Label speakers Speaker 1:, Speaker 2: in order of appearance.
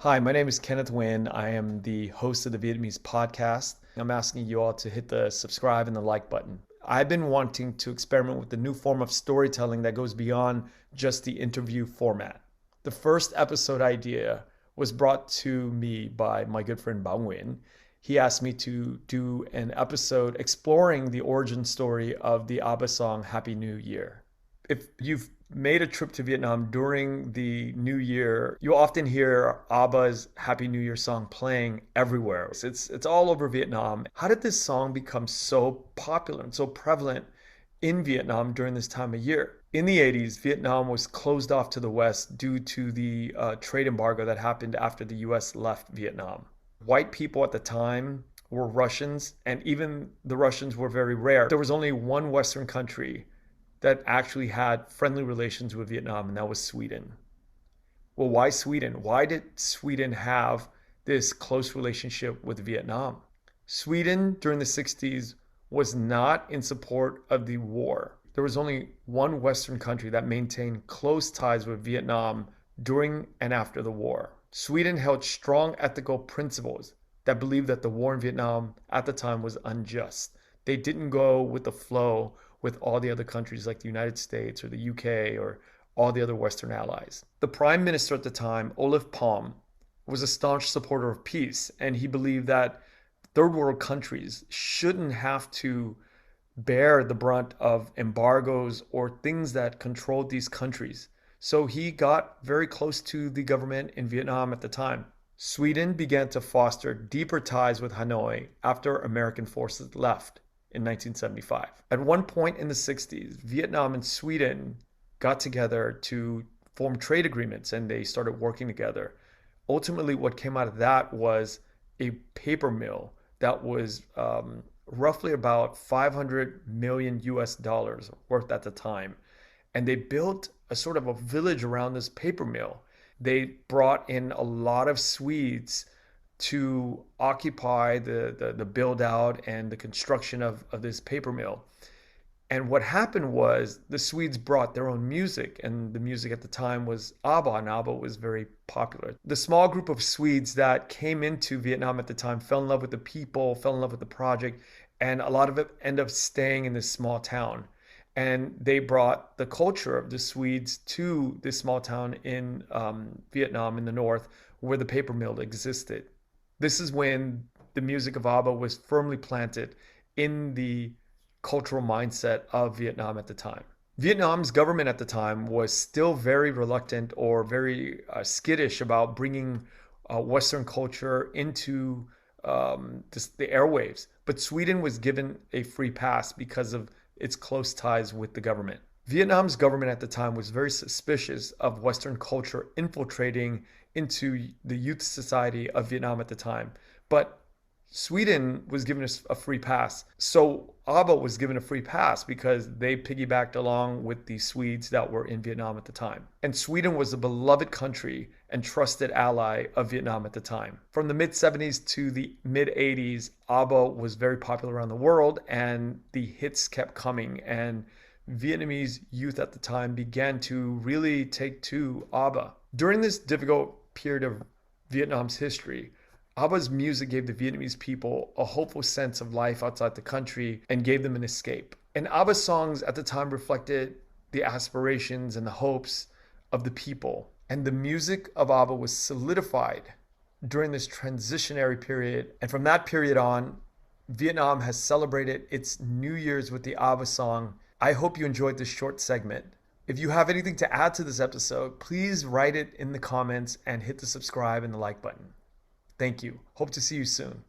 Speaker 1: Hi, my name is Kenneth Nguyen. I am the host of the Vietnamese podcast. I'm asking you all to hit the subscribe and the like button. I've been wanting to experiment with the new form of storytelling that goes beyond just the interview format. The first episode idea was brought to me by my good friend Bao Nguyen. He asked me to do an episode exploring the origin story of the Abba song Happy New Year. If you've made a trip to Vietnam during the New Year, you often hear Abba's Happy New Year song playing everywhere. It's all over Vietnam. How did this song become so popular and so prevalent in Vietnam during this time of year? In the 80s, Vietnam was closed off to the West due to the trade embargo that happened after the US left Vietnam. White people at the time were Russians, and even the Russians were very rare. There was only one Western country that actually had friendly relations with Vietnam, and that was Sweden. Well, why Sweden? Why did Sweden have this close relationship with Vietnam? Sweden during the 60s was not in support of the war. There was only one Western country that maintained close ties with Vietnam during and after the war. Sweden held strong ethical principles that believed that the war in Vietnam at the time was unjust. They didn't go with the flow with all the other countries like the United States or the UK or all the other Western allies. The prime minister at the time, Olof Palme, was a staunch supporter of peace, and he believed that third world countries shouldn't have to bear the brunt of embargoes or things that controlled these countries. So he got very close to the government in Vietnam at the time. Sweden began to foster deeper ties with Hanoi after American forces left in 1975. At one point in the 60s, Vietnam and Sweden got together to form trade agreements and they started working together. Ultimately, what came out of that was a paper mill that was roughly about 500 million US dollars worth at the time. And they built a sort of a village around this paper mill. They brought in a lot of Swedes to occupy the build out and the construction of this paper mill. And what happened was the Swedes brought their own music, and the music at the time was Abba, and Abba was very popular. The small group of Swedes that came into Vietnam at the time fell in love with the people, fell in love with the project, and a lot of it ended up staying in this small town. And they brought the culture of the Swedes to this small town in Vietnam in the north where the paper mill existed. This is when the music of Abba was firmly planted in the cultural mindset of Vietnam at the time. Vietnam's government at the time was still very reluctant or very skittish about bringing Western culture into the airwaves. But Sweden was given a free pass because of its close ties with the government. Vietnam's government at the time was very suspicious of Western culture infiltrating into the youth society of Vietnam at the time. But Sweden was given a free pass. So ABBA was given a free pass because they piggybacked along with the Swedes that were in Vietnam at the time. And Sweden was a beloved country and trusted ally of Vietnam at the time. From the mid 70s to the mid 80s, ABBA was very popular around the world and the hits kept coming. And Vietnamese youth at the time began to really take to ABBA. During this difficult period of Vietnam's history, ABBA's music gave the Vietnamese people a hopeful sense of life outside the country and gave them an escape. And ABBA's songs at the time reflected the aspirations and the hopes of the people. And the music of ABBA was solidified during this transitionary period. And from that period on, Vietnam has celebrated its New Year's with the ABBA song. I hope you enjoyed this short segment. If you have anything to add to this episode, please write it in the comments and hit the subscribe and the like button. Thank you. Hope to see you soon.